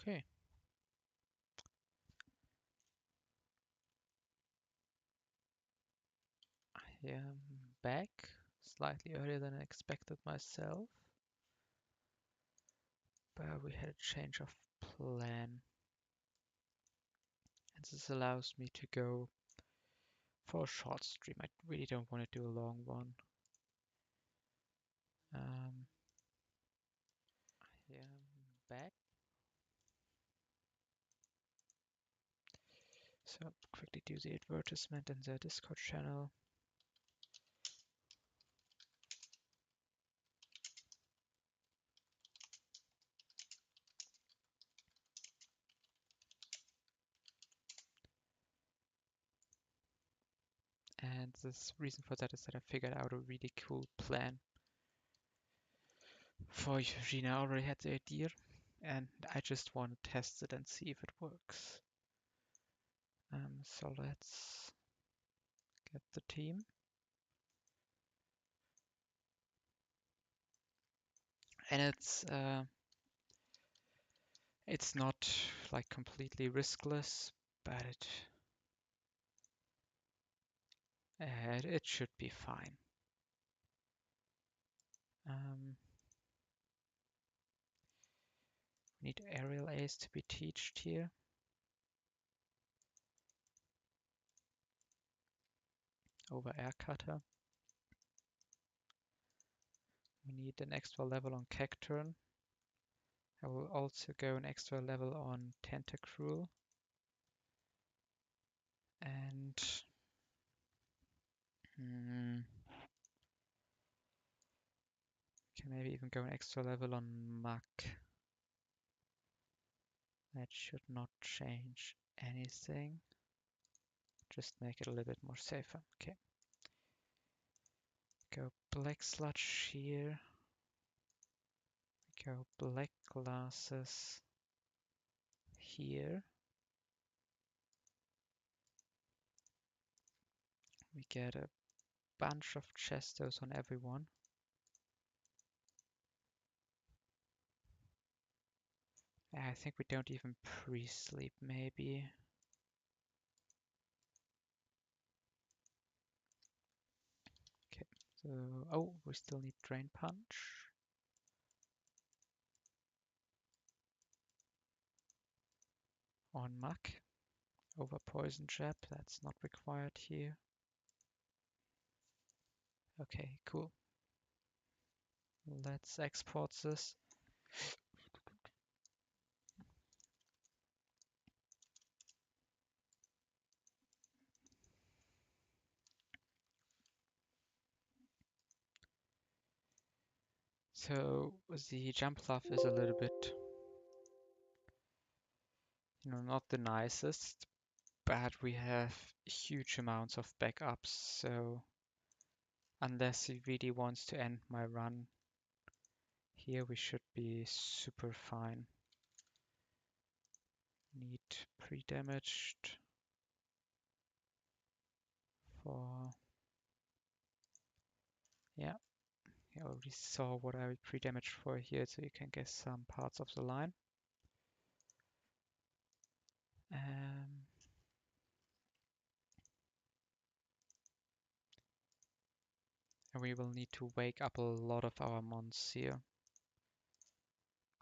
Okay. I am back slightly earlier than I expected myself, but we had a change of plan. And this allows me to go for a short stream. I really don't want to do a long one. I am back. So quickly do the advertisement in the Discord channel. And the reason for that is that I figured out a really cool plan for Eugene. I already had the idea, and I just want to test it and see if it works. So let's get the team. And it's not like completely riskless, but it should be fine. We need aerial ace to be taught here. Over air cutter. We need an extra level on Cacturn. I will also go an extra level on Tentacruel. And can maybe even go an extra level on Muck. That should not change anything. Just make it a little bit more safer. Okay. Go black sludge here. Go black glasses here. We get a bunch of chestos on everyone. I think we don't even pre-sleep, maybe. Okay, so, oh, we still need Drain Punch. On Muck. Over Poison Jab, that's not required here. Okay, cool. Let's export this. So the jump fluff is a little bit, not the nicest, but we have huge amounts of backups. So unless he really wants to end my run here, we should be super fine. Need pre-damaged for, yeah, you already saw what I pre-damaged for here, so you can guess some parts of the line. And we will need to wake up a lot of our mons here.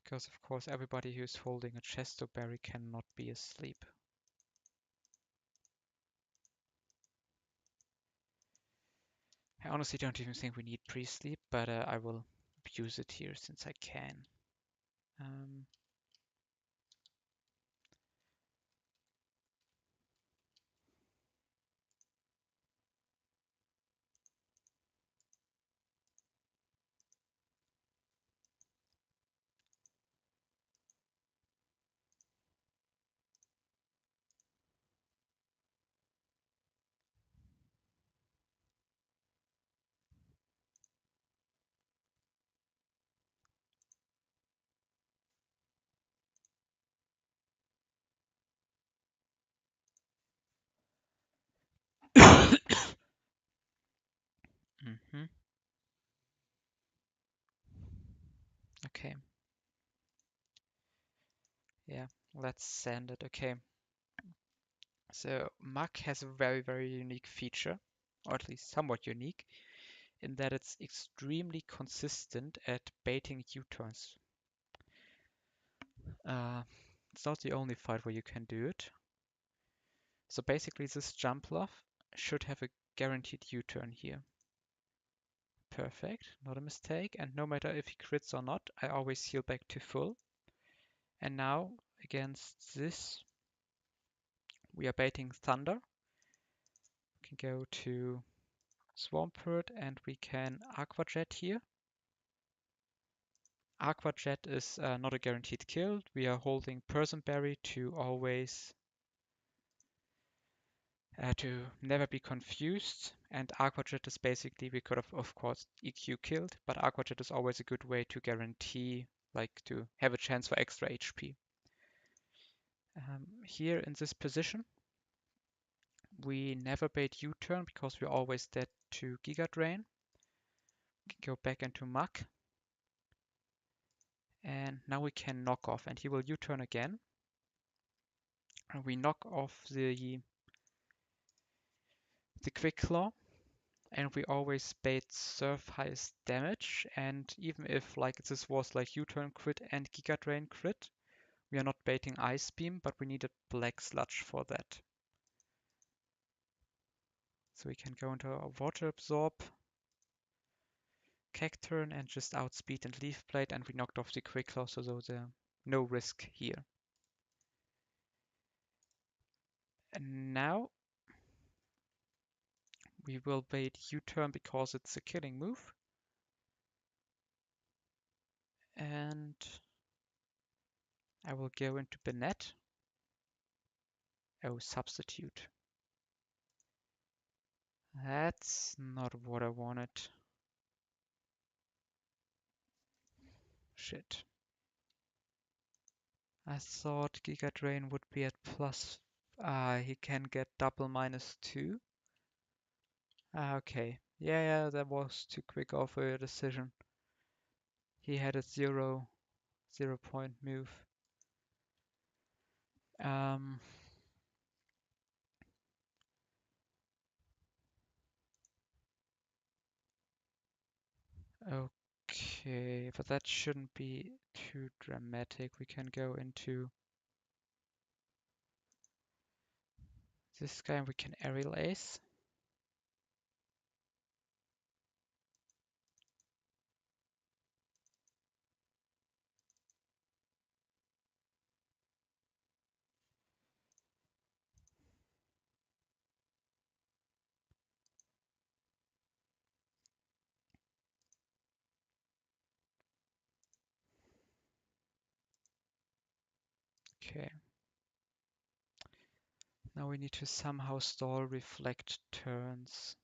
Because of course everybody who's holding a Chesto berry cannot be asleep. I honestly don't even think we need pre-sleep, but I will use it here since I can. Okay. Yeah, let's send it. Okay. So Mach has a very, very unique feature, or at least somewhat unique, in that it's extremely consistent at baiting U-turns. It's not the only fight where you can do it. So basically this jump loft should have a guaranteed U-turn here. Perfect, not a mistake. And no matter if he crits or not, I always heal back to full. And now against this, we are baiting Thunder. We can go to Swampert and we can Aqua Jet here. Aqua Jet is not a guaranteed kill. We are holding Person Berry to always to never be confused. And Aqua Jet is basically, we could have of course EQ killed, but Aqua Jet is always a good way to guarantee, like to have a chance for extra HP. Here in this position, we never bait U-turn because we're always dead to Giga Drain. We can go back into Mach. And now we can knock off and he will U-turn again. And we knock off the Quick Claw and we always bait Surf highest damage. And even if like this was like U-turn crit and Giga Drain crit, we are not baiting Ice Beam, but we needed Black Sludge for that. So we can go into a Water Absorb, Cacturn and just outspeed and Leaf Blade, and we knocked off the Quick Claw, so there's no risk here. And now we will bait U-turn because it's a killing move. And I will go into Bennett. Oh, substitute. That's not what I wanted. Shit. I thought Giga Drain would be at plus. He can get double -2. Okay. Yeah, that was too quick of a decision. He had a 0 point move. Okay, but that shouldn't be too dramatic. We can go into this guy and we can aerial ace. Okay. Now we need to somehow stall reflect turns.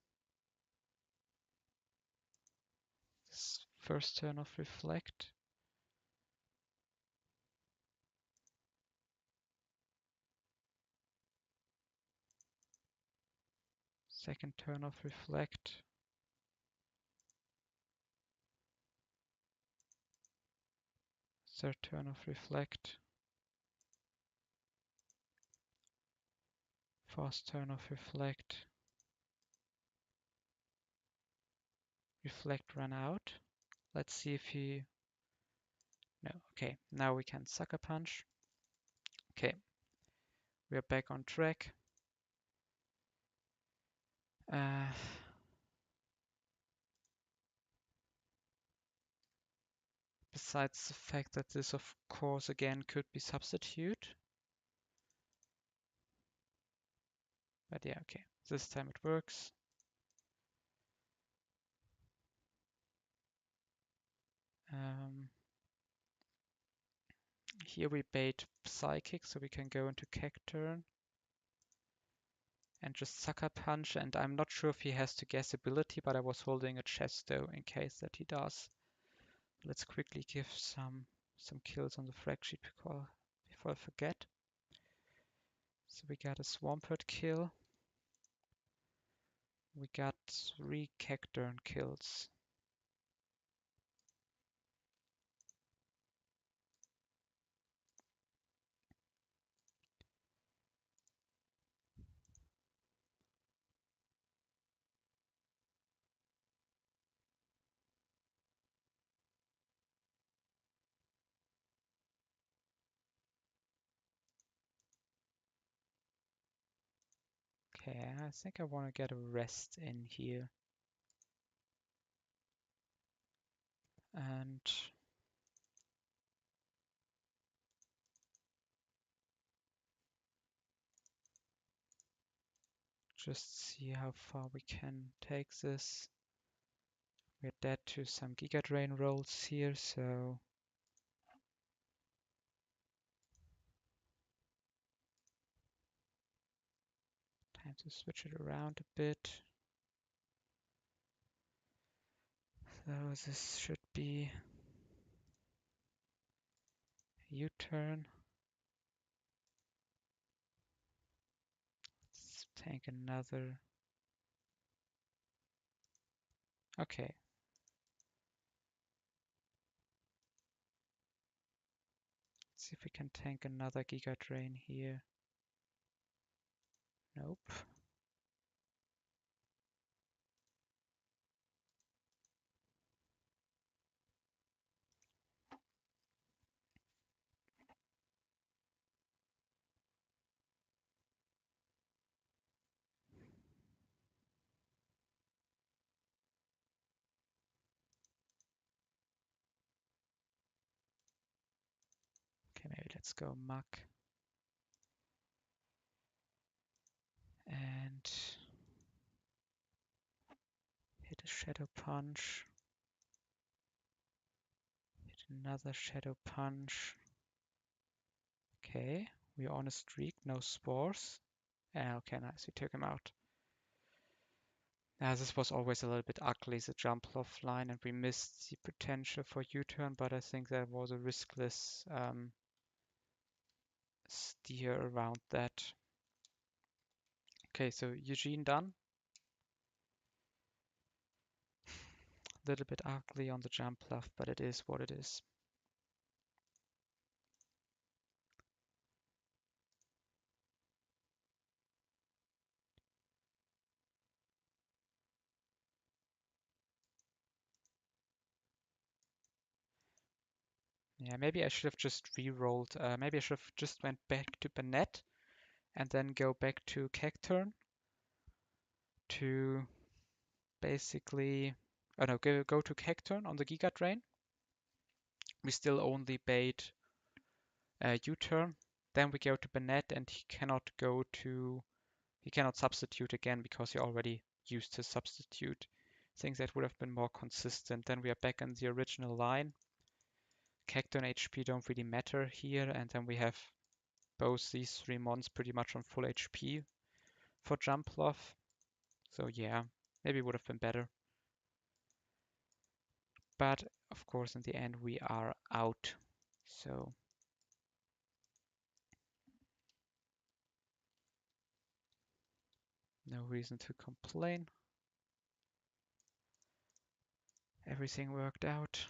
This first turn of reflect. Second turn of reflect. Third turn of reflect. Fourth turn of reflect. Reflect ran out. Let's see if he... No, okay. Now we can sucker punch. Okay. We are back on track. Besides the fact that this, of course, again could be substitute. But yeah, okay. This time it works. Here we bait Psychic, so we can go into Cacturn and just Sucker Punch. And I'm not sure if he has to guess ability, but I was holding a Chesto in case that he does. Let's quickly give some kills on the frag sheet before I forget. So we got a Swampert kill. We got 3 Cacturn kills. Okay, I think I want to get a rest in here. And just see how far we can take this. We're dead to some Giga Drain rolls here, so time to switch it around a bit. So this should be a U-turn. Let's take another. Okay. Let's see if we can tank another Giga Drain here. Nope. Okay, maybe let's go Muck. And hit a Shadow Punch. Hit another Shadow Punch. Okay, we're on a streak, no spores. Okay, nice, we took him out. This was always a little bit ugly, the jump off line, and we missed the potential for U-turn, but I think that was a riskless steer around that. Okay, so Eugene done. A little bit ugly on the jump left, but it is what it is. Yeah, maybe I should have just re-rolled. Maybe I should have just went back to Bennett and then go back to Cacturn to basically, oh no, go to Cacturn on the Giga Drain. We still only bait U-turn. Then we go to Bennett and he cannot substitute again because he already used his substitute. I think that would have been more consistent. Then we are back in the original line. Cacturn HP don't really matter here, and then we have both these three mons pretty much on full HP for Jumpluff. So yeah, maybe would have been better. But of course, in the end, we are out. So no reason to complain. Everything worked out.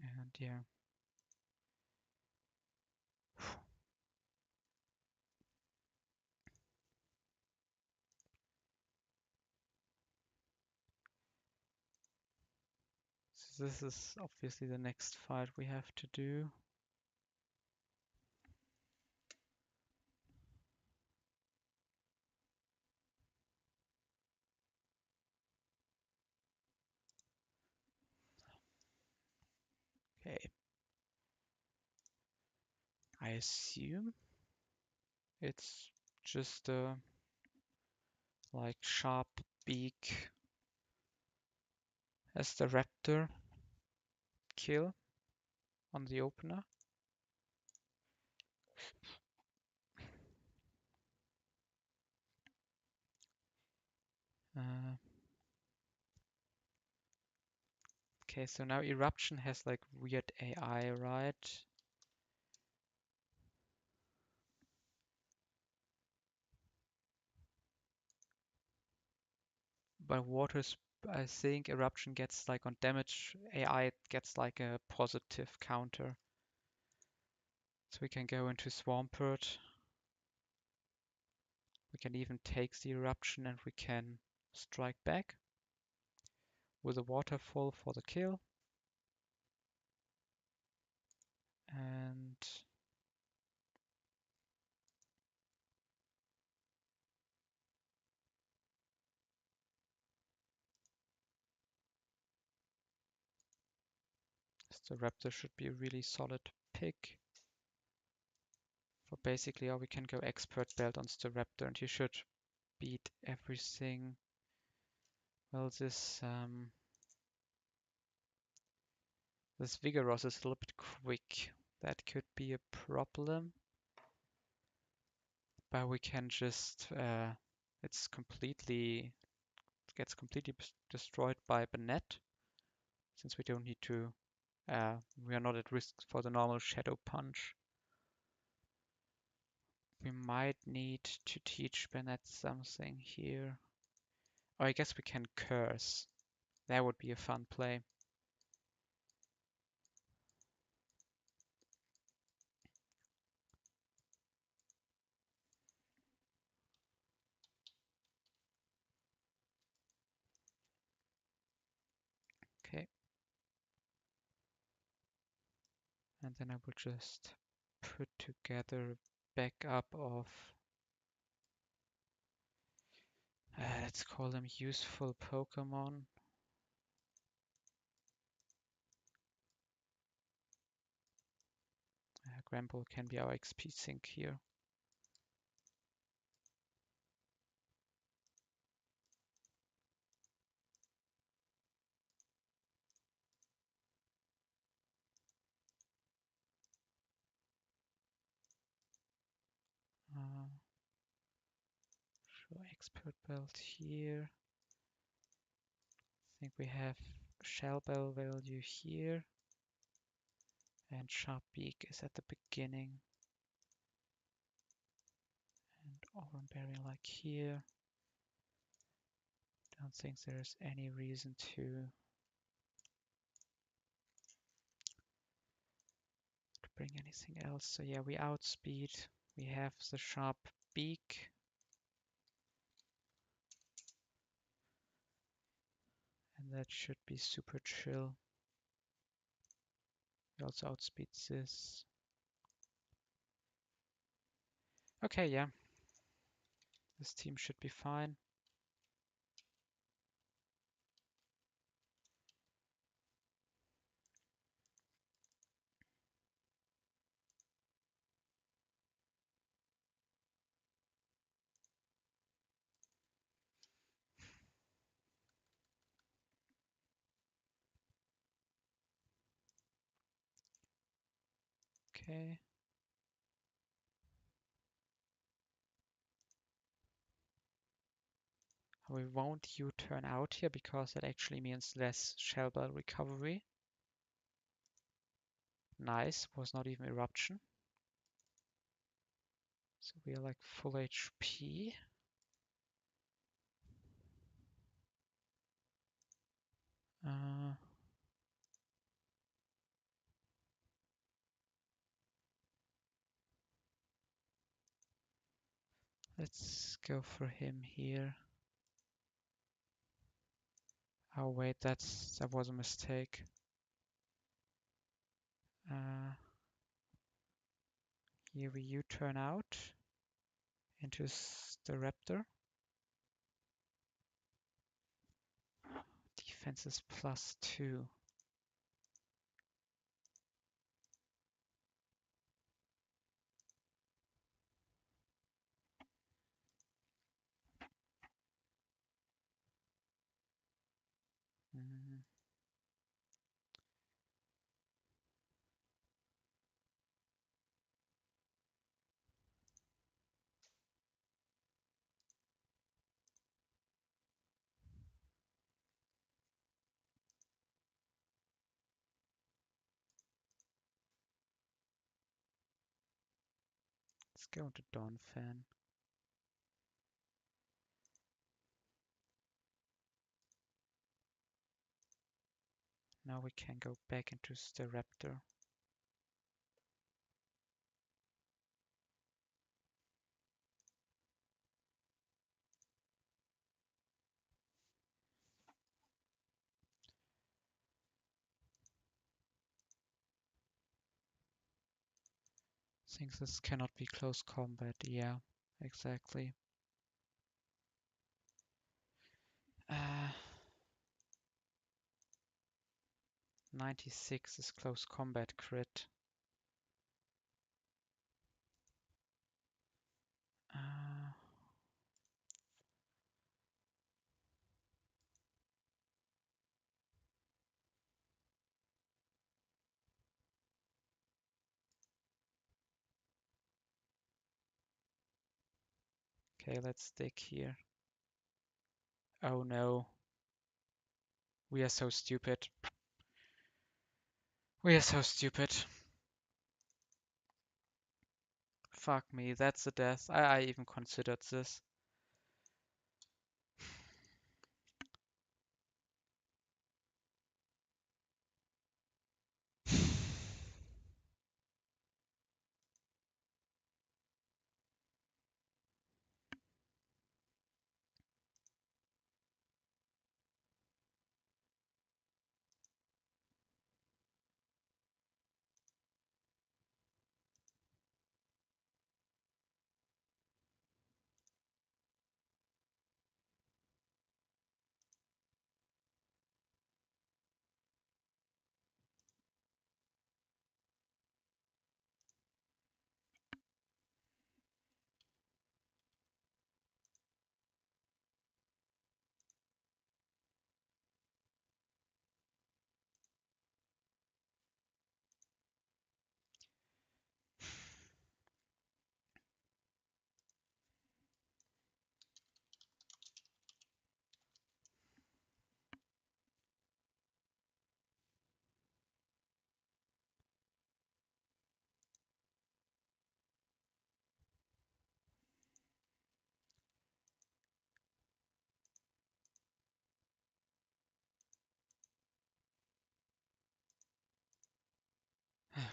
And yeah. So this is obviously the next fight we have to do. Okay. I assume it's just a like sharp beak as the raptor kill on the opener. Okay, so now Eruption has like weird AI, right? But Waters, I think Eruption gets like on damage AI, it gets like a positive counter. So we can go into Swampert. We can even take the Eruption and we can strike back with a Waterfall for the kill. And the Raptor should be a really solid pick. For basically, or we can go expert belt on the Raptor and he should beat everything. Well, this Vigorous is a little bit quick. That could be a problem. But we can just it gets completely destroyed by Banette, since we don't need to we are not at risk for the normal Shadow Punch. We might need to teach Banette something here. Or I guess we can curse. That would be a fun play. Okay. And then I will just put together a backup of let's call them useful Pokemon. Gramble can be our XP sink here. Show expert belt here. I think we have shell bell value here. And sharp beak is at the beginning. And aurum berry like here. Don't think there's any reason to bring anything else. So yeah, we outspeed. We have the sharp beak. And that should be super chill. We also outspeed this. Okay, yeah. This team should be fine. Okay. We won't U-turn out here because that actually means less shell bell recovery. Nice, was not even eruption. So we are like full HP. Let's go for him here. Oh wait, that was a mistake. Here we U-turn out into the Raptor. Defense is +2. Mm. Let's go into Donphan. Now we can go back into Staraptor. think this cannot be close combat. Yeah, exactly. 96 is close combat crit. Uh, okay, let's stick here. Oh no. We are so stupid. We are so stupid. Fuck me, that's a death. I even considered this.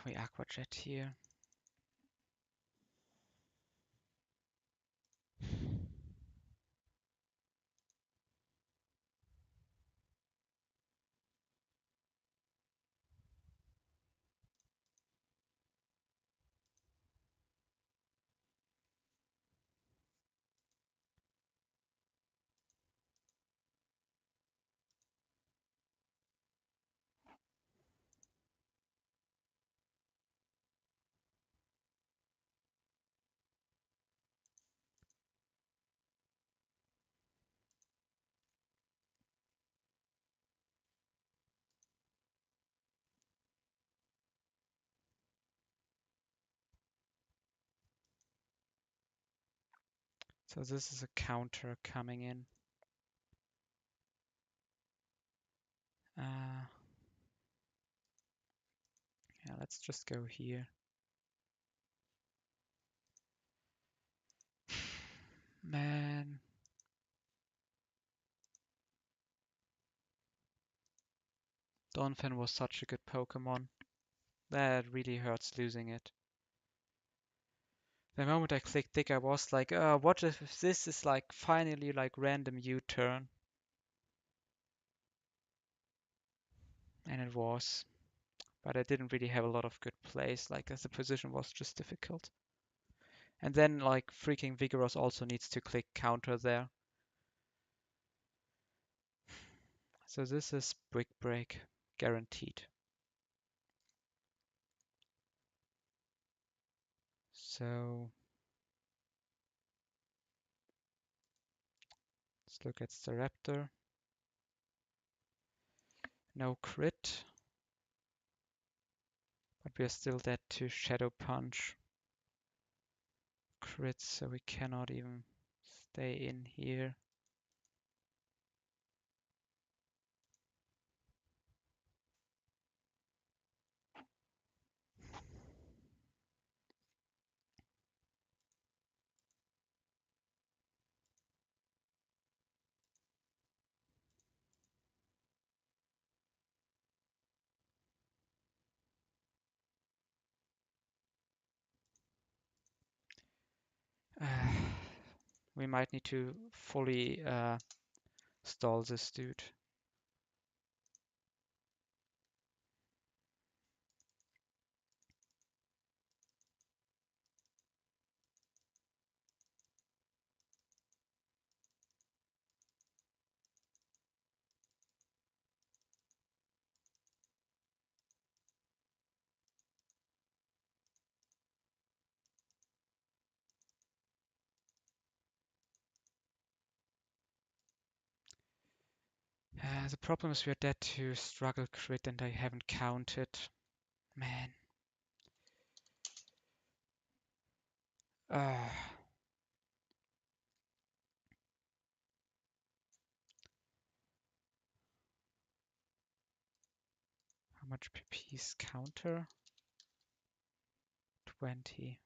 We aqua jet here. So this is a counter coming in. Yeah, let's just go here. Man. Donphan was such a good Pokemon. That really hurts losing it. The moment I clicked Dig, I was like, what if this is like finally like random U-turn? And it was. But I didn't really have a lot of good plays, like as the position was just difficult. And then like freaking Vigorous also needs to click counter there. So this is Brick Break, guaranteed. So let's look at Staraptor. No crit. But we are still dead to Shadow Punch. Crits, so we cannot even stay in here. We might need to fully stall this dude. The problem is we're dead to struggle crit and I haven't counted. Man. How much PP's counter? 20.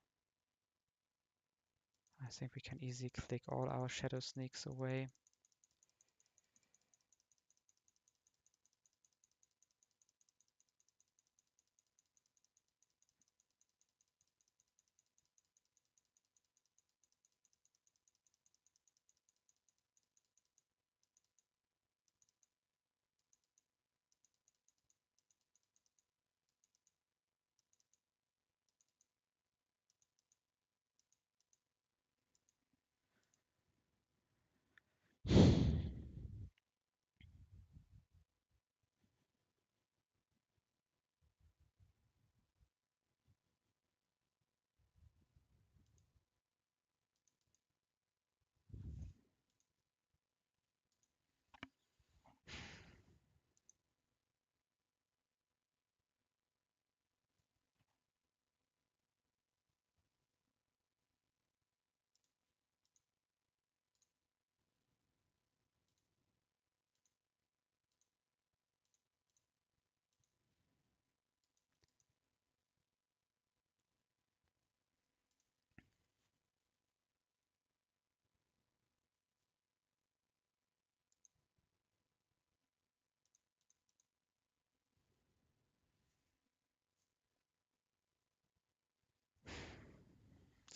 I think we can easily click all our shadow sneaks away.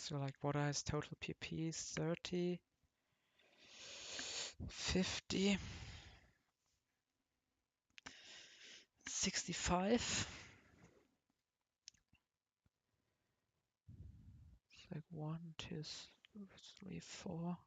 So like what are his total PPs? 30, 50, 65? It's like 1, 2, 3, 4.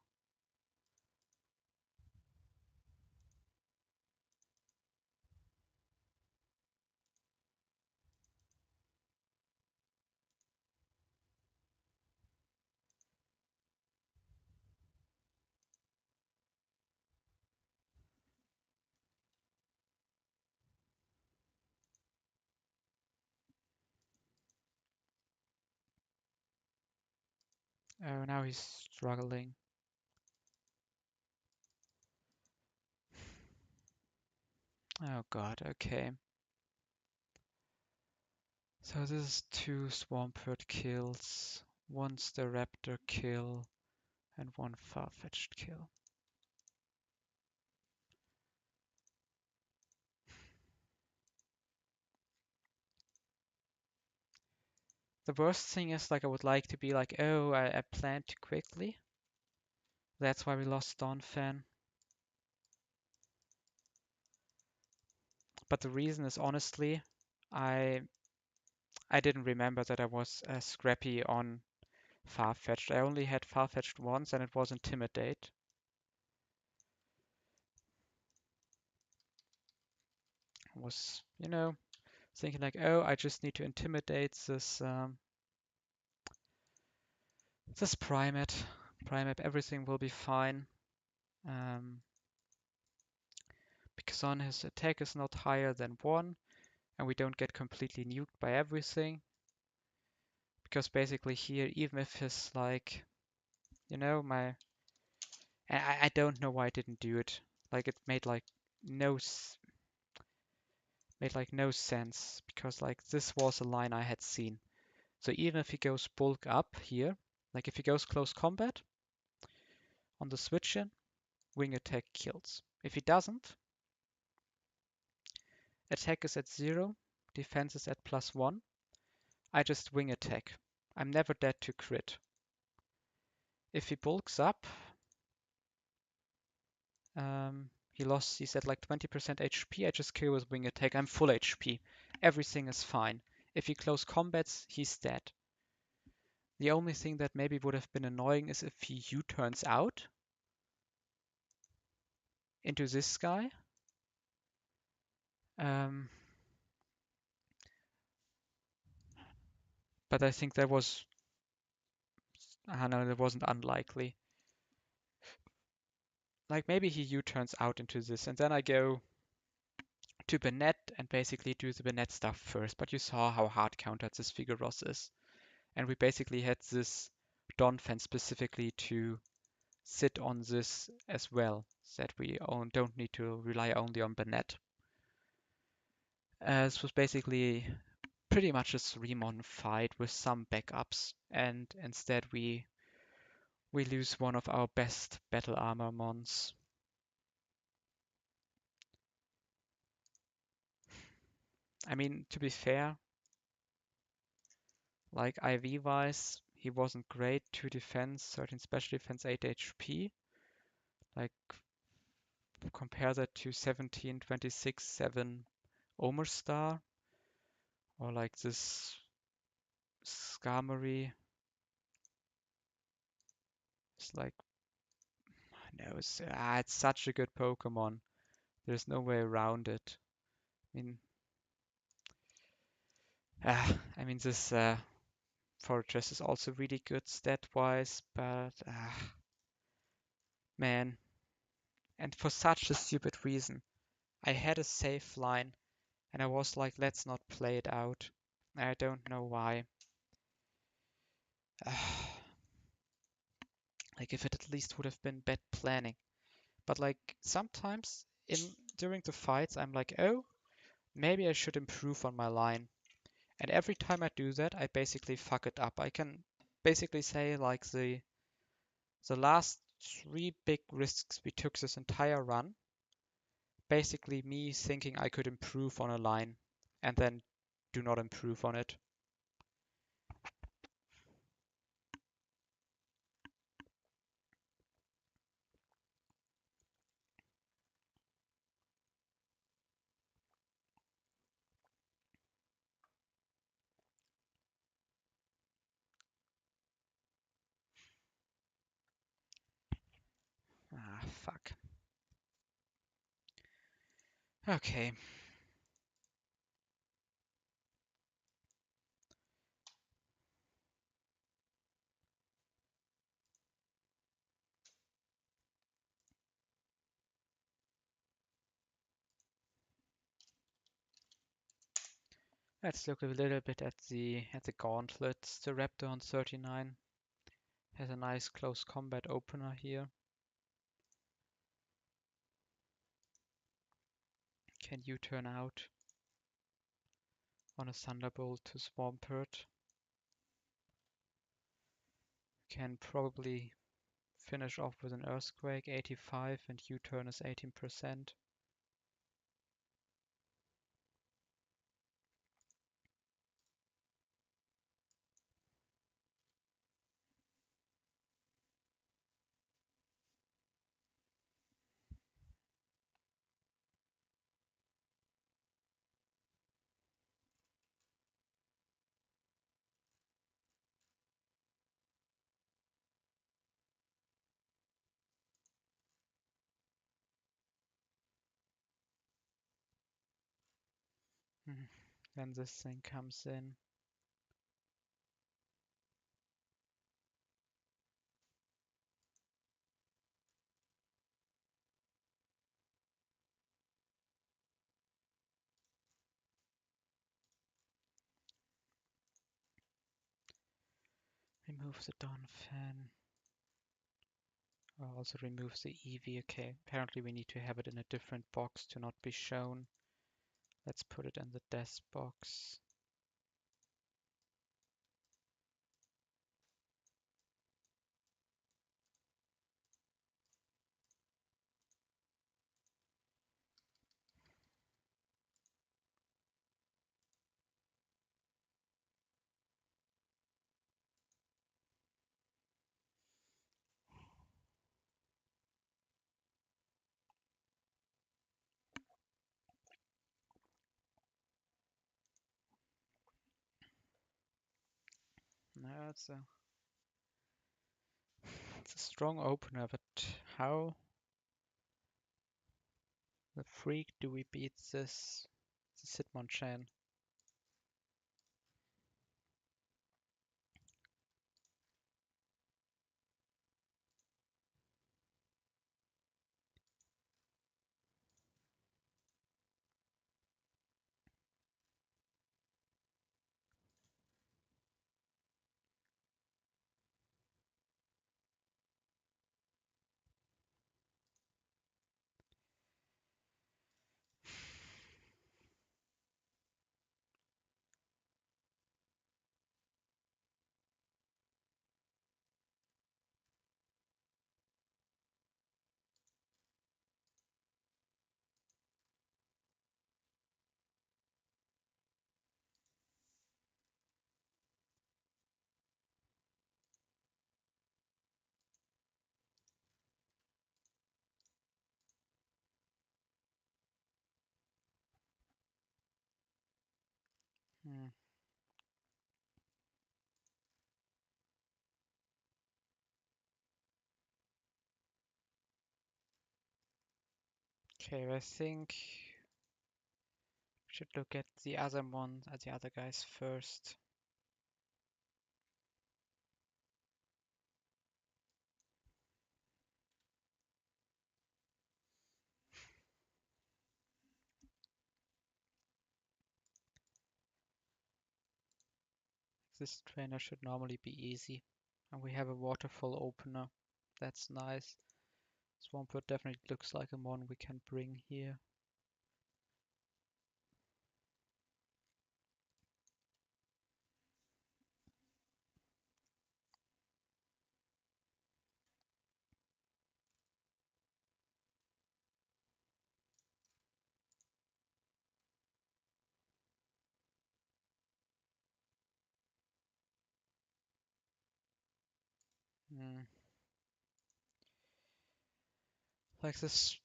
Oh, now he's struggling. Oh god, okay. So this is 2 Swampert kills, 1 Staraptor kill, and 1 Farfetch'd kill. The worst thing is like I would like to be like, oh, I planned too quickly. That's why we lost Donphan. But the reason is honestly, I didn't remember that I was scrappy on Farfetch'd. I only had Farfetch'd once and it was Intimidate. I was, thinking like, oh, I just need to intimidate this Primate. Primate, everything will be fine. Because on his attack is not higher than 1, and we don't get completely nuked by everything. Because basically here, even if his like, I don't know why I didn't do it. Like it made like no sense because like this was a line I had seen. So even if he goes bulk up here, like if he goes close combat on the switch in, wing attack kills. If he doesn't, attack is at 0, defense is at +1. I just wing attack. I'm never dead to crit. If he bulks up, he's at like 20% HP, I just kill with wing attack. I'm full HP. Everything is fine. If he close combats, he's dead. The only thing that maybe would have been annoying is if he U-turns out into this guy. But I think that was, no, that wasn't unlikely. Like maybe he U-turns out into this and then I go to Bennett and basically do the Bennett stuff first. But you saw how hard countered this Figueroa is. And we basically had this Donphan specifically to sit on this as well, so that we don't need to rely only on Bennett. This was basically pretty much a 3-mon fight with some backups, and instead we lose one of our best battle armor mons. I mean, to be fair, like IV wise, he wasn't great. 2 defense, 13 special defense, 8 HP. Like, compare that to 17, 26, 7 Omer Star, or like this Skarmory. It's like, no, it's such a good Pokemon. There's no way around it. I mean, this Fortress is also really good stat-wise, but man, and for such a stupid reason. I had a safe line, and I was like, let's not play it out. I don't know why. Like, if it at least would have been bad planning. But like, sometimes during the fights, I'm like, oh, maybe I should improve on my line. And every time I do that, I basically fuck it up. I can basically say like the last 3 big risks we took this entire run, basically me thinking I could improve on a line and then do not improve on it. Ah, fuck. Okay. Let's look a little bit at the gauntlets. The Raptor on 39 has a nice close combat opener here. Can you turn out on a Thunderbolt to Swampert? Can probably finish off with an Earthquake, 85, and U-turn is 18%. Then this thing comes in. Remove the Donphan. Also remove the Eevee. Okay, apparently we need to have it in a different box to not be shown. Let's put it in the desk box. No, it's a strong opener, but how the freak do we beat this Hitmonchan? Hmm. Okay, I think we should look at the other one, at the other guys first. This trainer should normally be easy. And we have a waterfall opener. That's nice. Swampert definitely looks like a one we can bring here. Hmm. Like this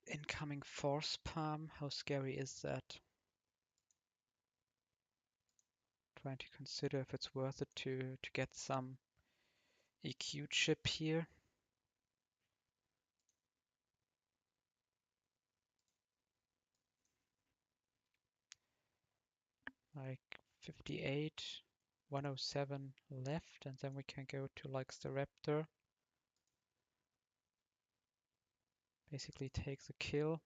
incoming force palm, how scary is that? Trying to consider if it's worth it to get some EQ chip here. Like 58, 107 left, and then we can go to like the Raptor. Basically take the kill.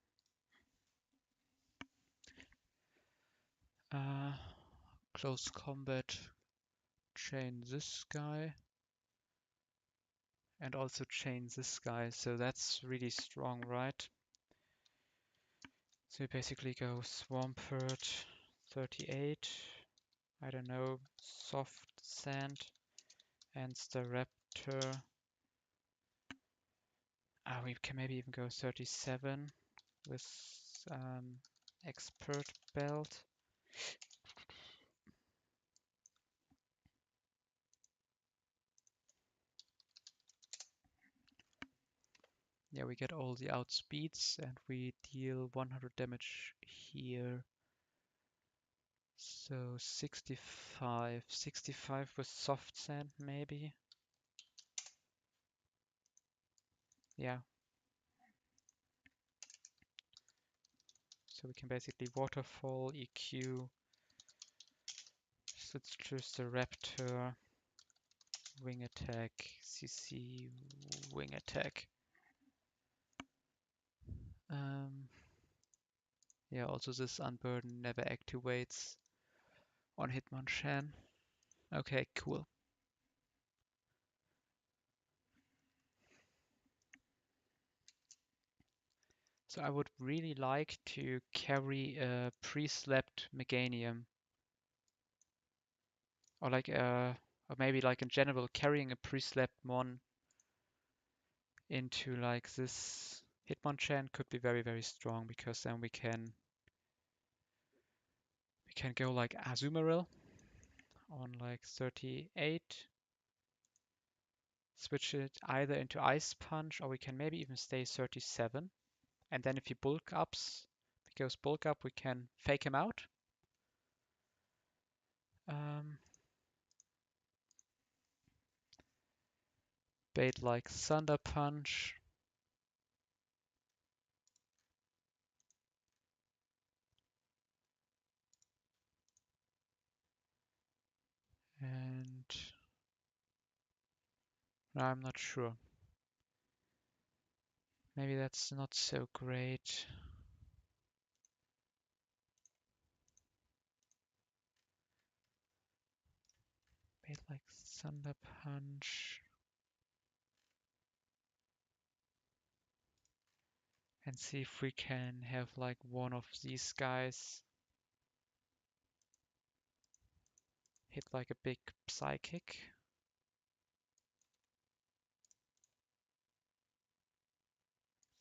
Close combat, chain this guy, and also chain this guy. So that's really strong, right? So we basically go Swampert 38, I don't know, soft sand, and the Raptor. We can maybe even go 37 with expert belt. Yeah, we get all the outspeeds and we deal 100 damage here. So 65. 65 with soft sand maybe. Yeah. So we can basically waterfall, EQ, switch to the Raptor, wing attack, CC, wing attack. Yeah, also this unburden never activates on Hitmonchan. Okay, cool. So I would really like to carry a pre-slept Meganium. Or like or maybe like in general carrying a pre-slept Mon into like this Hitmonchan could be very, very strong because then we can go like Azumarill on like 38. Switch it either into Ice Punch or we can maybe even stay 37. And then if he goes bulk up, we can fake him out. Bait like Thunder Punch. And no, I'm not sure. Maybe that's not so great. Bait like Thunder Punch. And see if we can have like one of these guys hit like a big Psychic.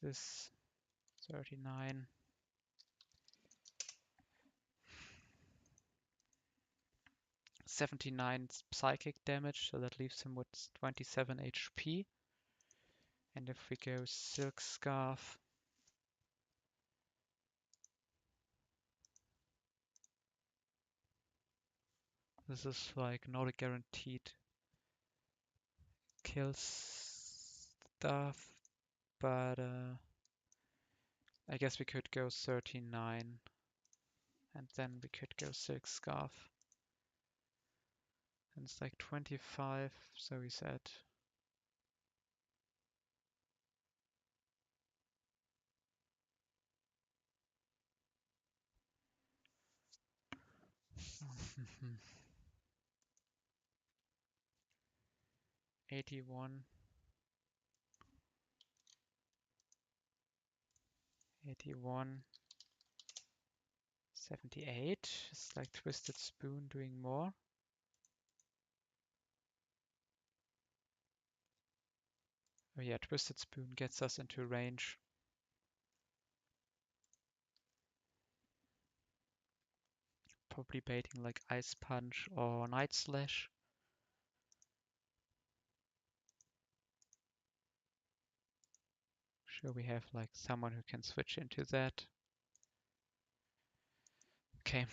This 39. 79 psychic damage, so that leaves him with 27 HP. And if we go Silk Scarf, This is like not a guaranteed kill stuff, but I guess we could go 39 and then we could go Silk Scarf. And it's like 25, so we said mm-hmm. 81, 81, 78. It's like Twisted Spoon doing more. Oh yeah, Twisted Spoon gets us into range. Probably baiting like Ice Punch or Night Slash. Sure, we have like someone who can switch into that. Okay.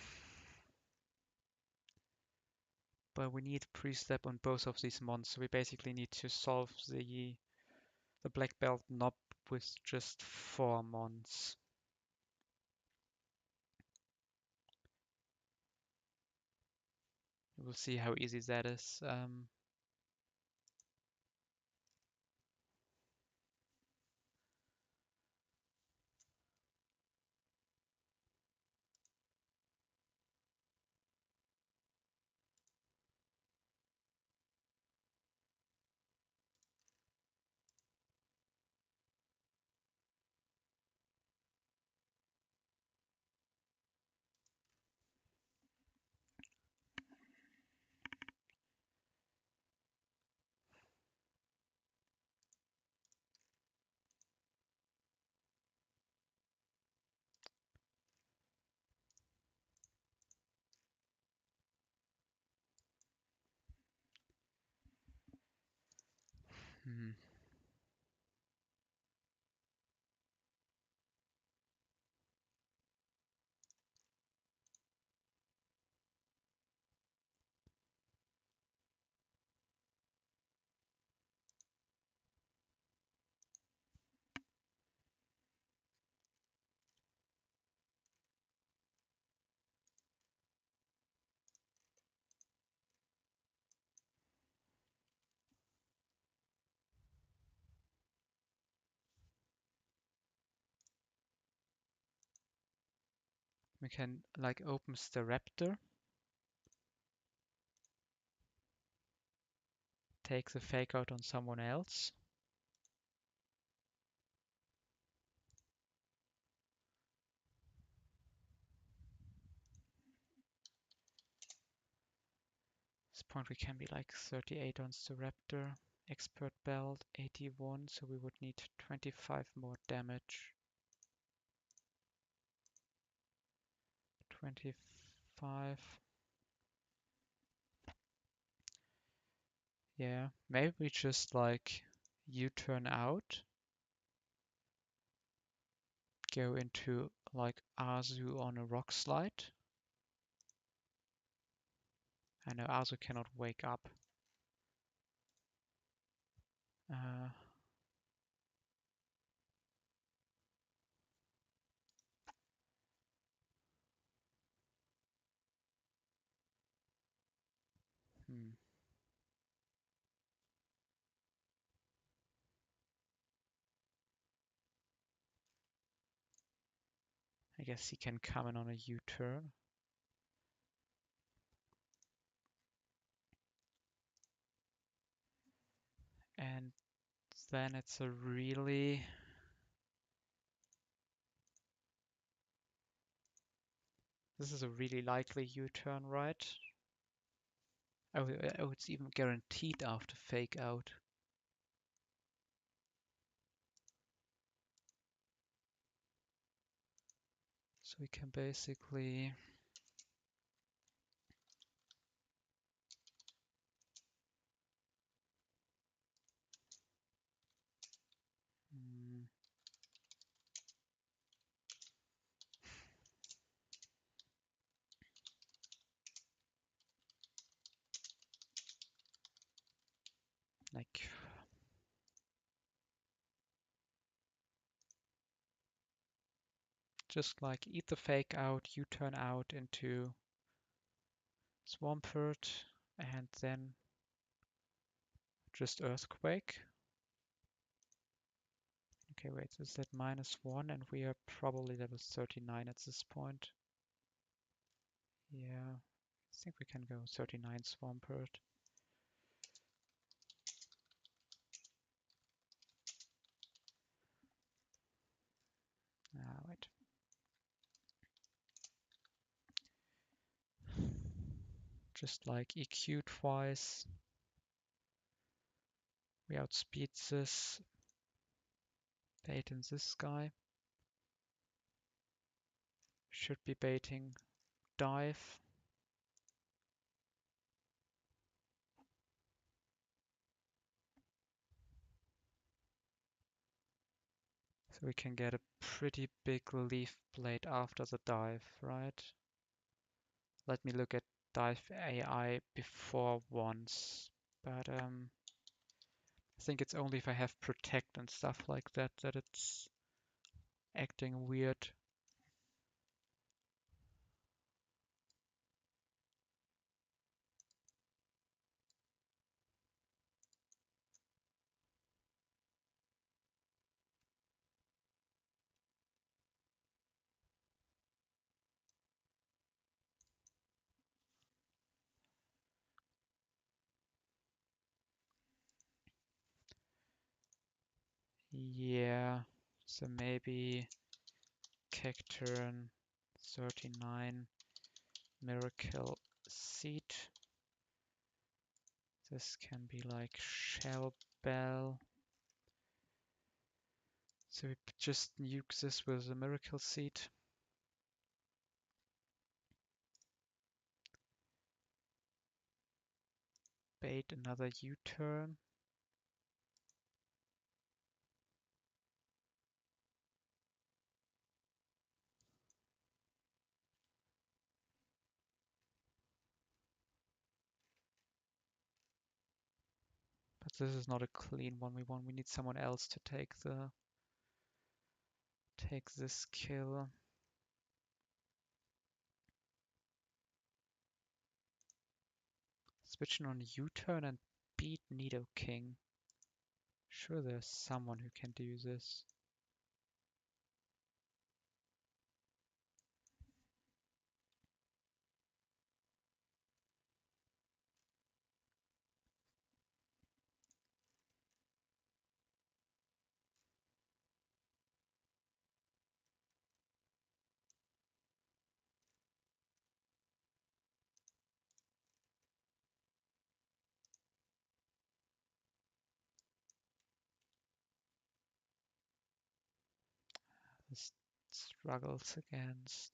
But we need pre-step on both of these mons, so we basically need to solve the black belt knob with just 4 mons. We'll see how easy that is. Hmm. We can like opens the raptor, take the fake out on someone else. At this point we can be like 38 on the raptor. Expert belt 81, so we would need 25 more damage. 25. Yeah, maybe we just like U-turn out, go into like Azu on a rock slide. I know Azu cannot wake up. Uh, hmm. I guess he can come in on a U-turn. And then it's a really... This is a really likely U-turn, right? Oh, it's even guaranteed after fake out. So we can basically... Hmm, Just like eat the fake out, U-turn out into Swampert, and then just Earthquake. Okay, wait, is that -1? And we are probably level 39 at this point. Yeah, I think we can go 39 Swampert. Ah, wait. Just like EQ twice. We outspeed this. Bait in this guy. Should be baiting dive. So we can get a pretty big leaf blade after the dive, right? Let me look at dive AI before once. But I think it's only if I have protect and stuff like that that it's acting weird. Yeah, so maybe Cacturn 39 Miracle Seed. This can be like Shell Bell. So we just nuke this with a Miracle Seed. Bait another U-turn. But this is not a clean 1v1. We need someone else to take this kill. Switching on U-turn and beat Nidoking. Sure, there's someone who can do this. This struggles against.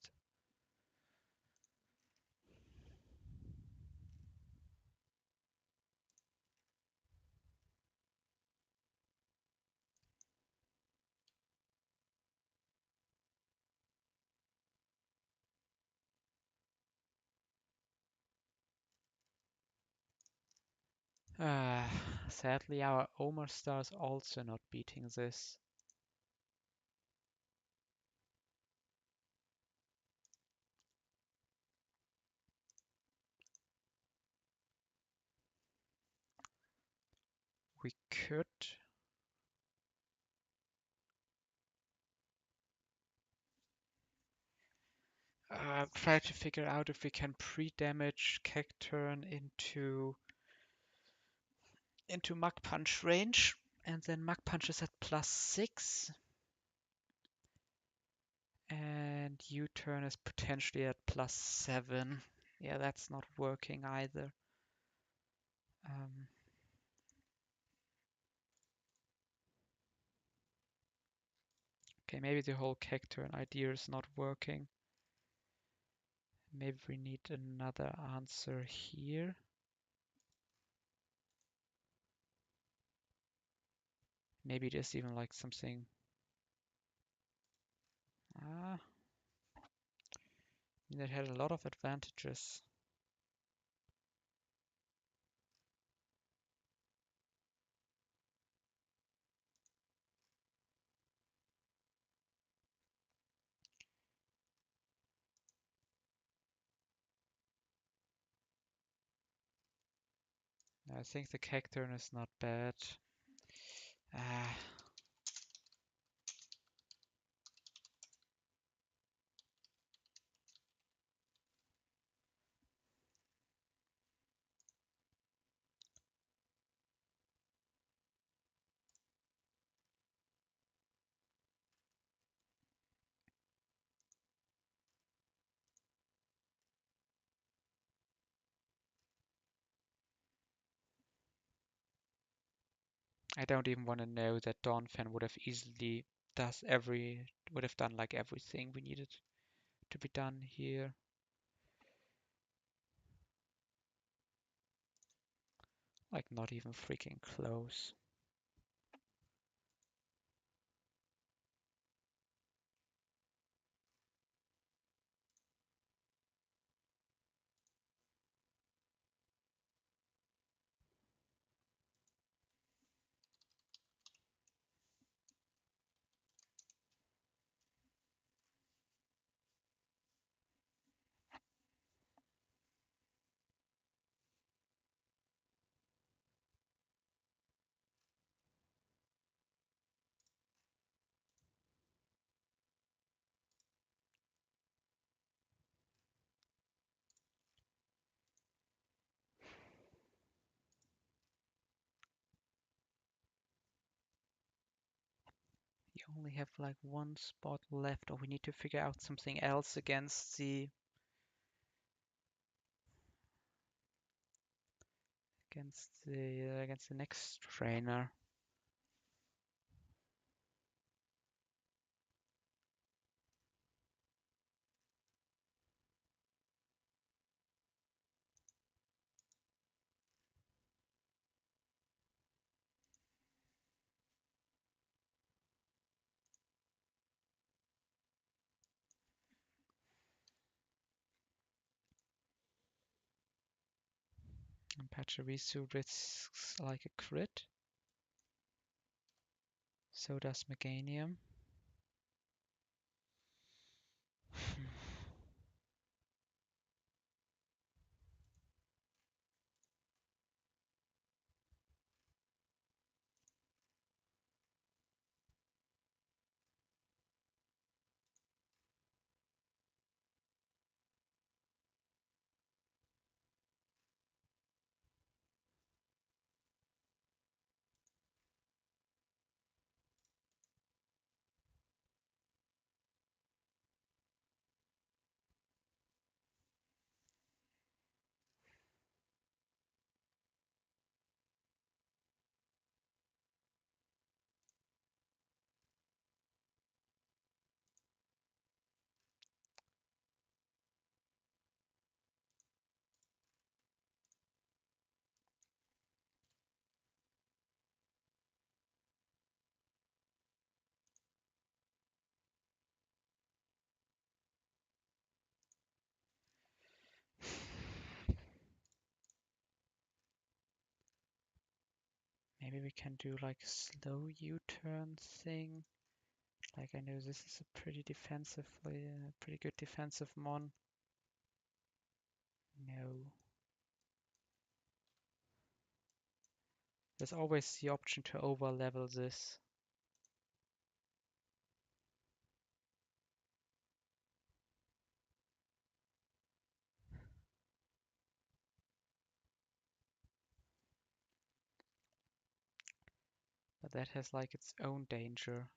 Sadly, our Omerstar is also not beating this. We could try to figure out if we can pre-damage Cacturn into Mach Punch range, and then Mach Punch is at +6, and U-turn is potentially at +7. Yeah, that's not working either. Okay, maybe the whole Cacturn idea is not working. Maybe we need another answer here. Maybe there's even like something. That had a lot of advantages. I think the cake turn is not bad. Ah, I don't even want to know that Dawnfen would have easily would have done like everything we needed to be done here. Like not even freaking close. You only have like one spot left, or we need to figure out something else against the next trainer. And Pachirisu risks like a crit. So does Meganium. Maybe we can do like a slow U-turn thing. Like I know this is a pretty good defensive mon. No. There's always the option to over level this. But that has like its own danger.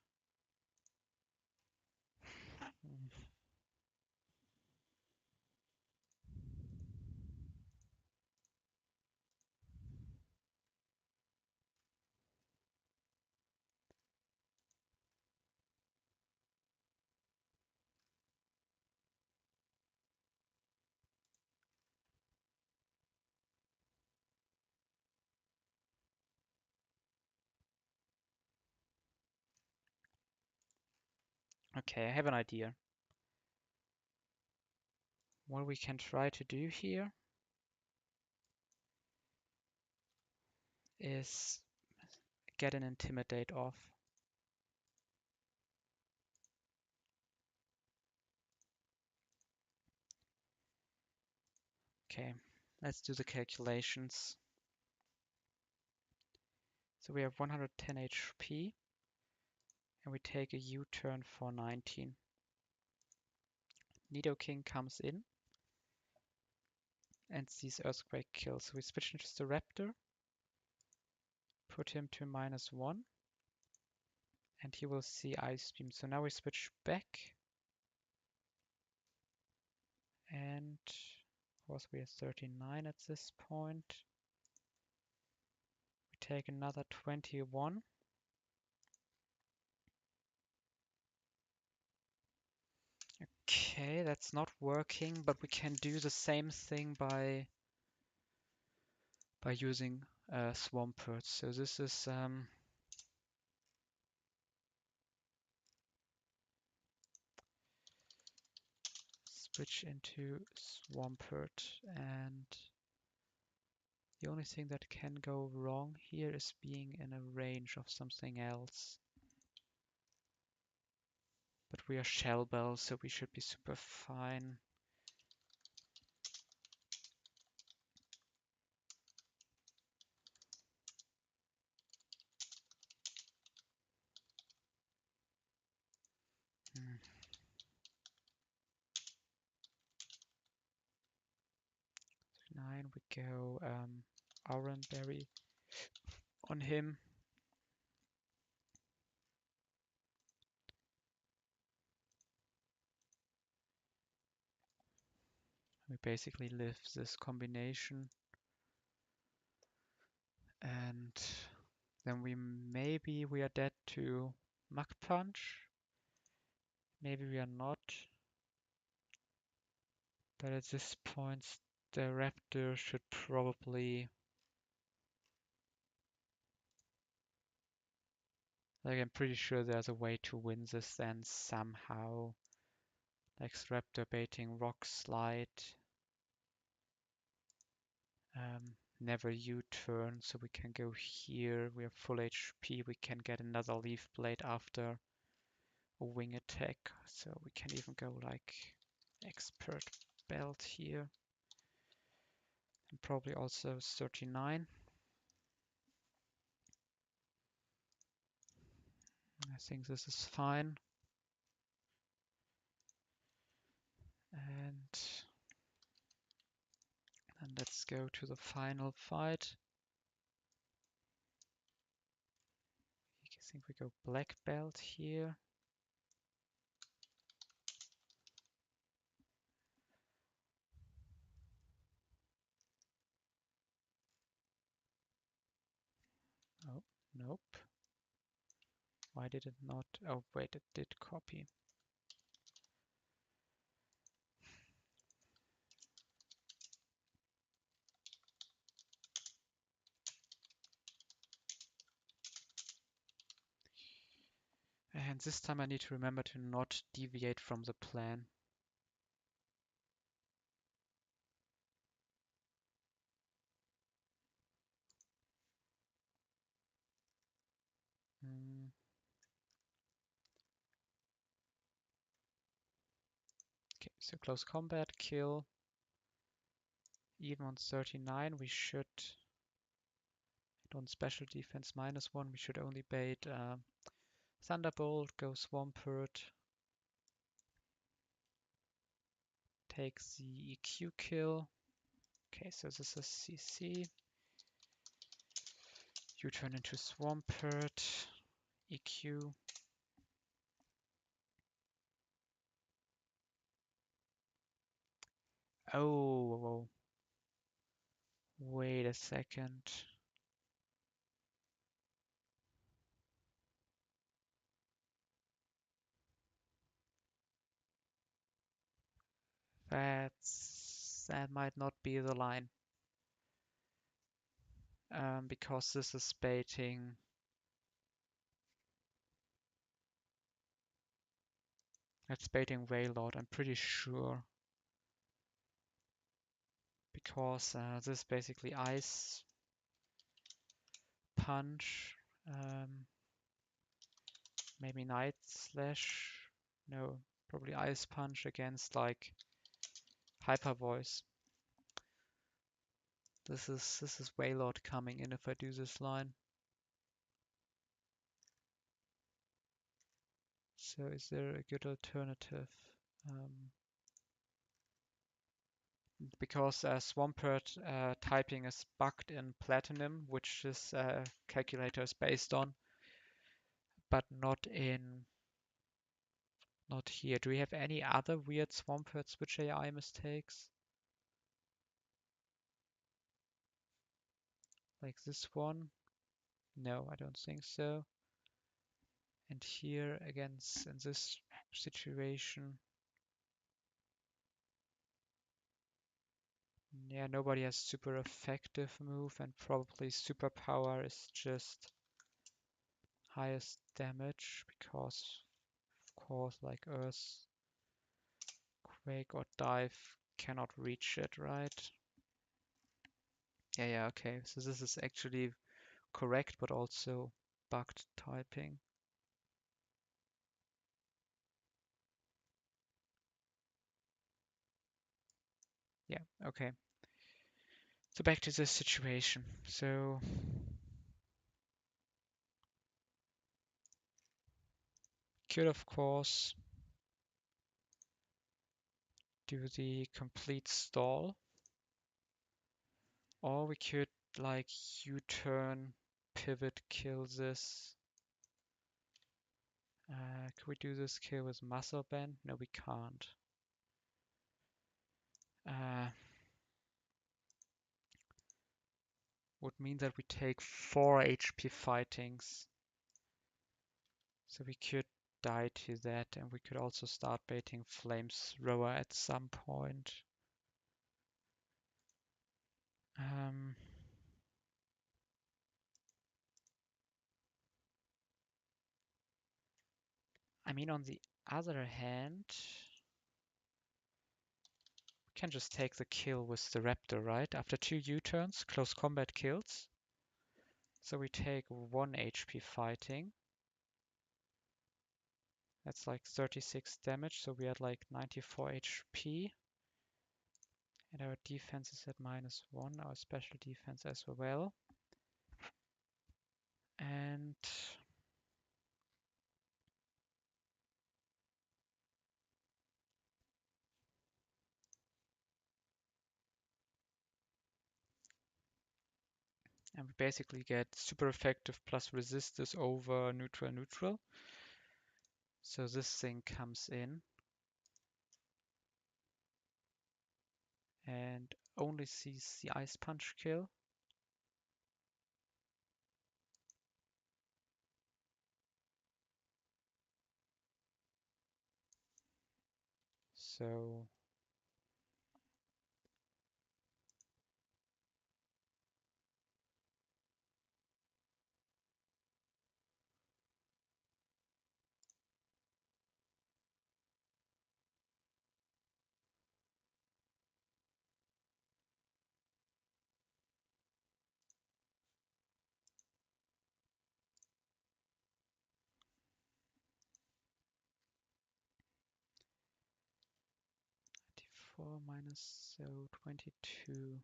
Mm. Okay, I have an idea. What we can try to do here is get an intimidate off. Okay, let's do the calculations. So we have 110 HP and we take a U-turn for 19. Nidoking comes in and sees Earthquake kill. So we switch into the Raptor, put him to -1, and he will see Ice Beam. So now we switch back, and of course we are 39 at this point. We take another 21. Okay, that's not working, but we can do the same thing by using Swampert. So this is switch into Swampert, and the only thing that can go wrong here is being in a range of something else. But we are Shell Bell, so we should be super fine. Hmm. 9, we go Auron Berry on him. We basically live this combination. And then maybe we are dead to Mach Punch. Maybe we are not. But at this point, the Raptor should probably... Like, I'm pretty sure there's a way to win this then somehow. Like Raptor baiting Rock Slide. Never U-turn, so we can go here. We have full HP. We can get another Leaf Blade after a wing attack. So we can even go like Expert Belt here. And probably also 39. I think this is fine. And let's go to the final fight. I think we go Black Belt here. Oh, nope. Why did it not? Oh, wait, it did copy. And this time I need to remember to not deviate from the plan. Okay, so close combat, kill. Even on 39, we should... On special defense -1, we should only bait Thunderbolt, go Swampert. Take the EQ kill. Okay, so this is CC. You turn into Swampert. EQ. Oh, wait a second. That might not be the line. Because this is baiting. It's baiting Wailord, I'm pretty sure. Because this is basically Ice Punch. Maybe Night Slash. No, probably Ice Punch against like Hyper Voice. This is Wailord coming in if I do this line. So is there a good alternative? Um, because Swampert typing is bugged in Platinum, which this calculator is based on, but not here. Do we have any other weird Swampert switch AI mistakes? Like this one? No, I don't think so. And here again, in this situation, yeah, nobody has super effective move, and probably superpower is just highest damage because, of course, like Earth, Quake, or Dive cannot reach it, right? Yeah, okay. So this is actually correct, but also bugged typing. Yeah, okay. So back to this situation. So could, of course, do the complete stall, or we could like U-turn, pivot, kill this. Could we do this kill with muscle band? No, we can't. Would mean that we take 4 HP fightings. So we could die to that, and we could also start baiting flamethrower at some point. I mean, on the other hand, we can just take the kill with the raptor, right? After 2 U-turns, close combat kills. So we take 1 HP fighting. That's like 36 damage, so we had like 94 HP. And our defense is at -1, our special defense as well. And we basically get super effective plus resistance over neutral neutral. So this thing comes in and only sees the ice punch kill. So -4 minus so 22.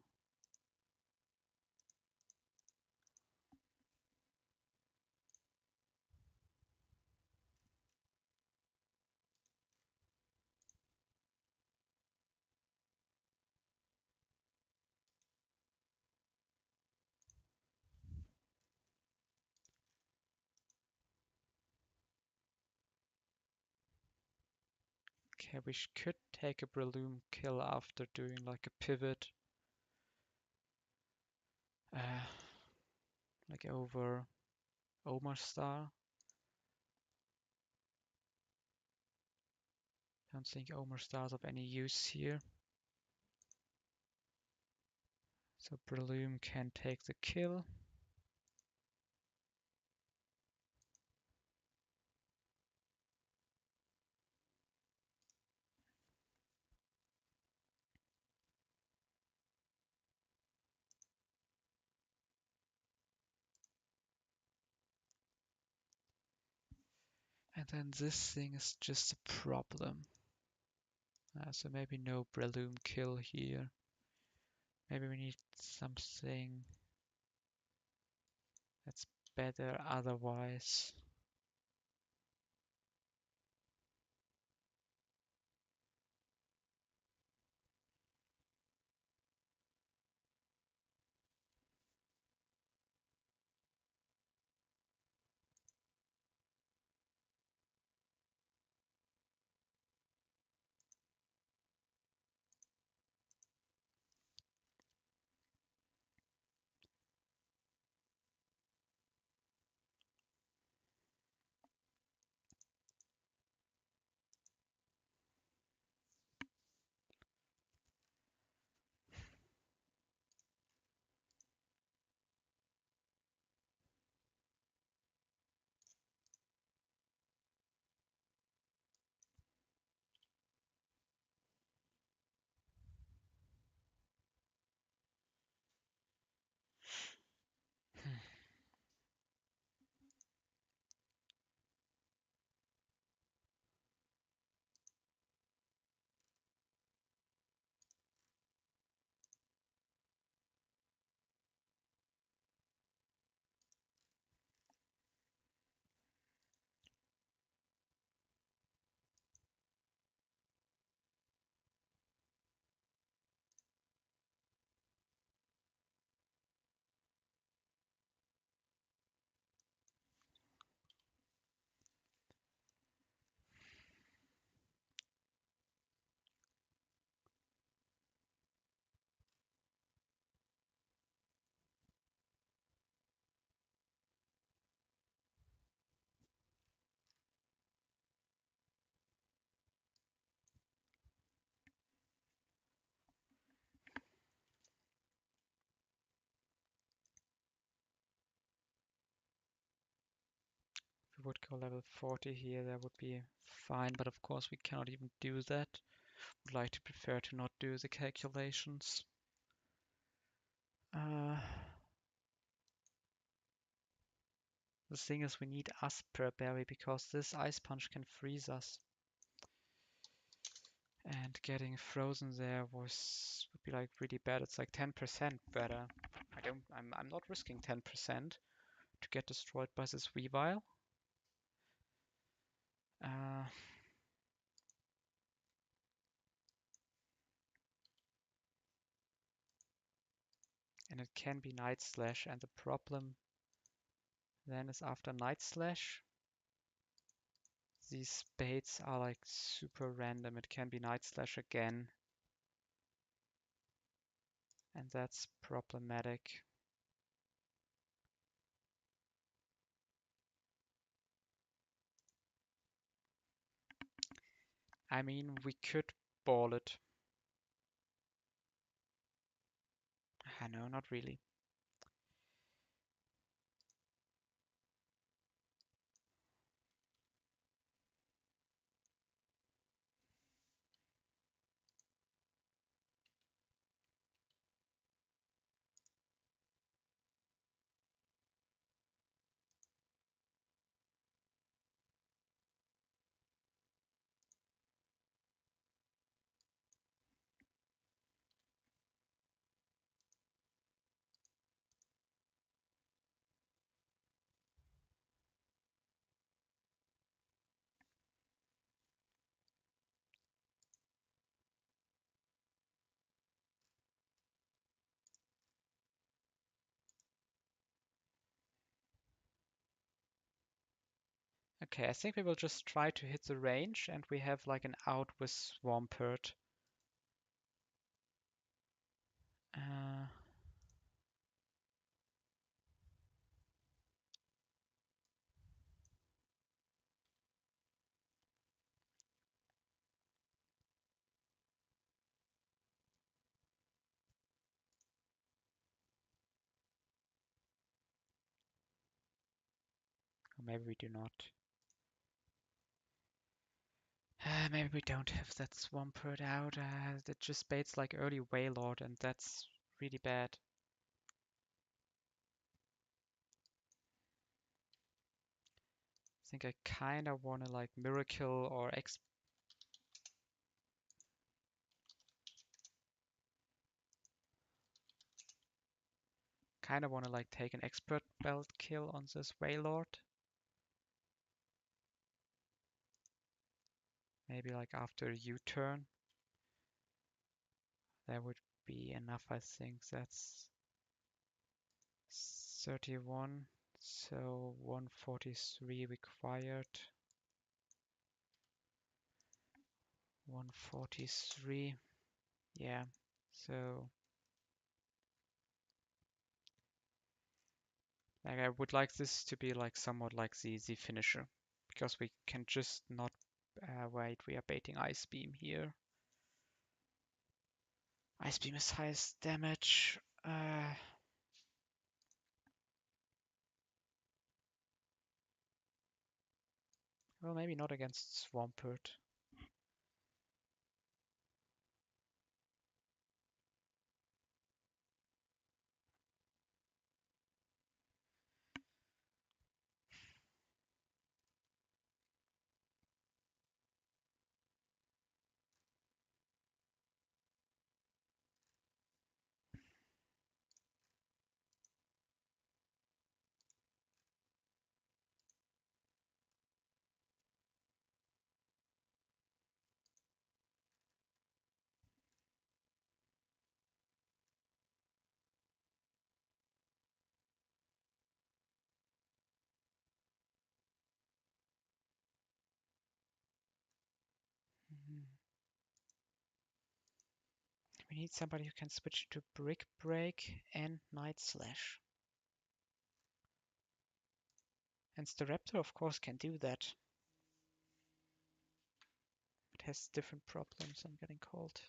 Okay, we could take a Breloom kill after doing like a pivot. Like over Omar Star. Don't think Omar Star's of any use here. So Breloom can take the kill. And then this thing is just a problem. So maybe no Breloom kill here. Maybe we need something that's better otherwise. would go level 40 here, that would be fine, but of course we cannot even do that. Would like to prefer to not do the calculations. The thing is we need Asper Berry because this Ice Punch can freeze us. And getting frozen there would be like really bad. It's like 10% better. I'm not risking 10% to get destroyed by this Weavile. And it can be Night Slash, and the problem then is after Night Slash, these spades are like super random. It can be Night Slash again, and that's problematic. I mean, we could ball it. No, not really. Okay, I think we will just try to hit the range, and we have like an out with Swampert. Or maybe we do not. Maybe we don't have that Swampert out. That just baits like early Wailord, and that's really bad. I think I kind of want to like Miracle or kind of want to like take an Expert Belt kill on this Wailord. Maybe like after a U-turn. That would be enough, I think. That's 31, so 143 required. 143, yeah, so like I would like this to be like somewhat like the finisher, because we can just not wait, we are baiting Ice Beam here. Ice Beam is highest damage. Well, maybe not against Swampert. Mhm. We need somebody who can switch to Brick Break and Night Slash. And Staraptor, of course, can do that. It has different problems. I'm getting cold.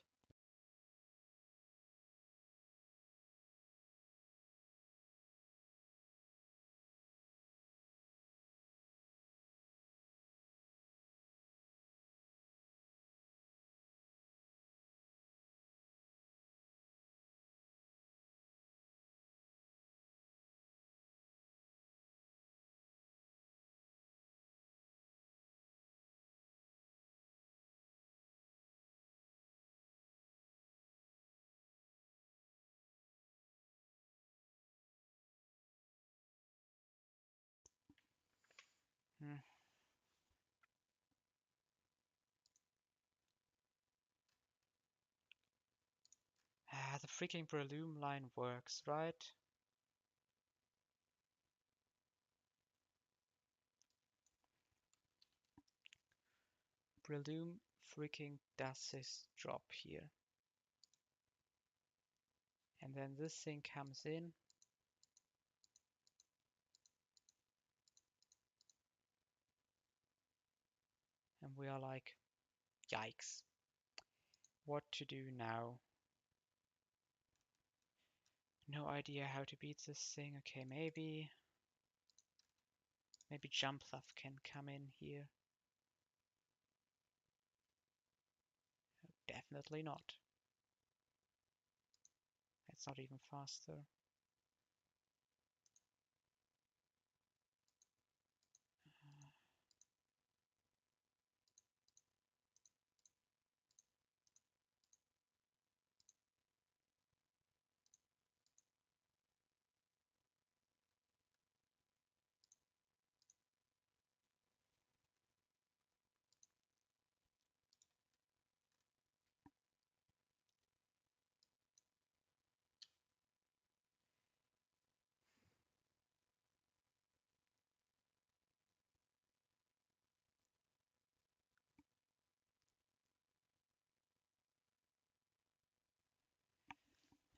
the freaking Breloom line works, right? Breloom freaking does his job here. And then this thing comes in. And we are like, yikes. What to do now? No idea how to beat this thing. Okay, maybe Jumpluff can come in here. Definitely not. It's not even faster.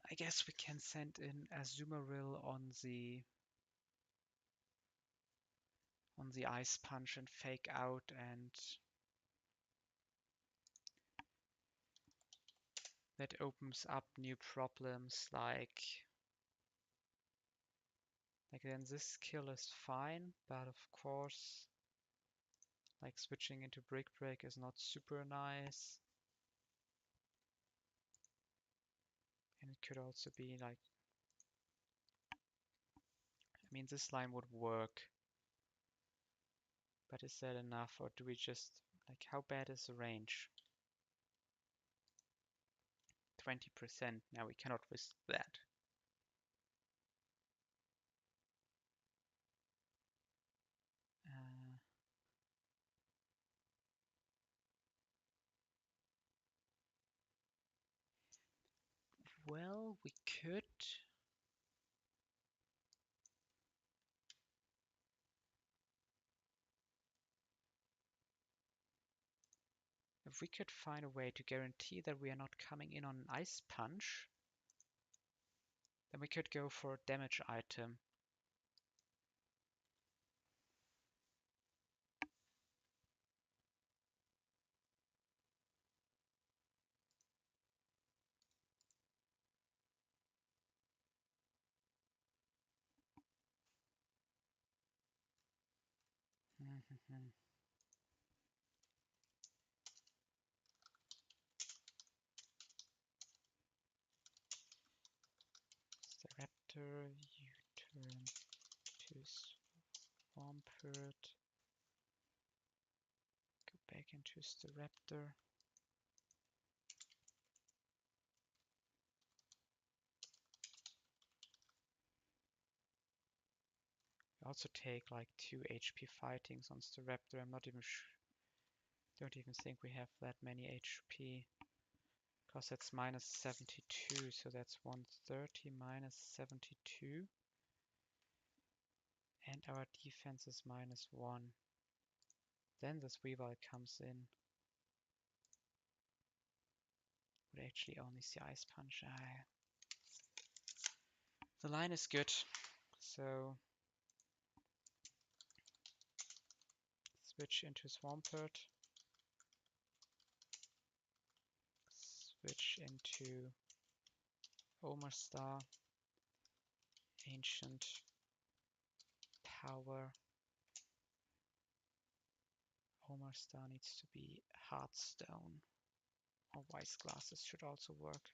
I guess we can send in Azumarill on the Ice Punch and fake out, and that opens up new problems like then this skill is fine, but of course like switching into Brick Break is not super nice. And it could also be like, I mean, this line would work, but is that enough, or do we just, like, how bad is the range? 20%. Now we cannot risk that. Uh, well, we could. If we could find a way to guarantee that we are not coming in on an Ice Punch, then we could go for a damage item. Staraptor, you turn to Swampert. Go back into Staraptor. Also take like 2 HP fightings on Staraptor. I'm not even don't even think we have that many HP. Because that's minus 72, so that's 130 minus 72. And our defense is minus 1. Then this Weavile comes in. Would actually only see Ice Punch. The line is good. So switch into Swampert. Switch into Omerstar. Ancient Power. Omerstar needs to be Heartstone. Or Wise Glasses should also work.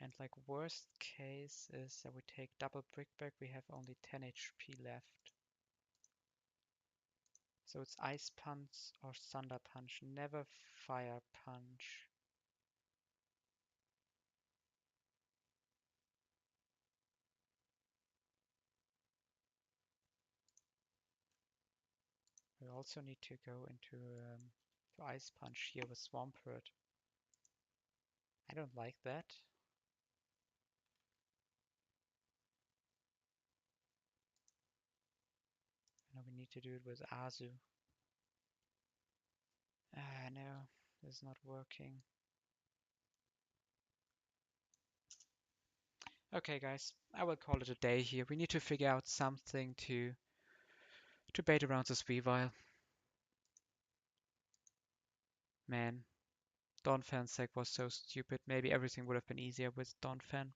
And like worst case is that we take double Brickback, we have only 10 HP left. So it's Ice Punch or Thunder Punch, never Fire Punch. We also need to go into to Ice Punch here with Swampert. I don't like that. Now we need to do it with Azu. Ah, no, this is not working. Okay, guys, I will call it a day here. We need to figure out something to bait around this Weavile. Man, Donphan sec was so stupid. Maybe everything would have been easier with Donphan.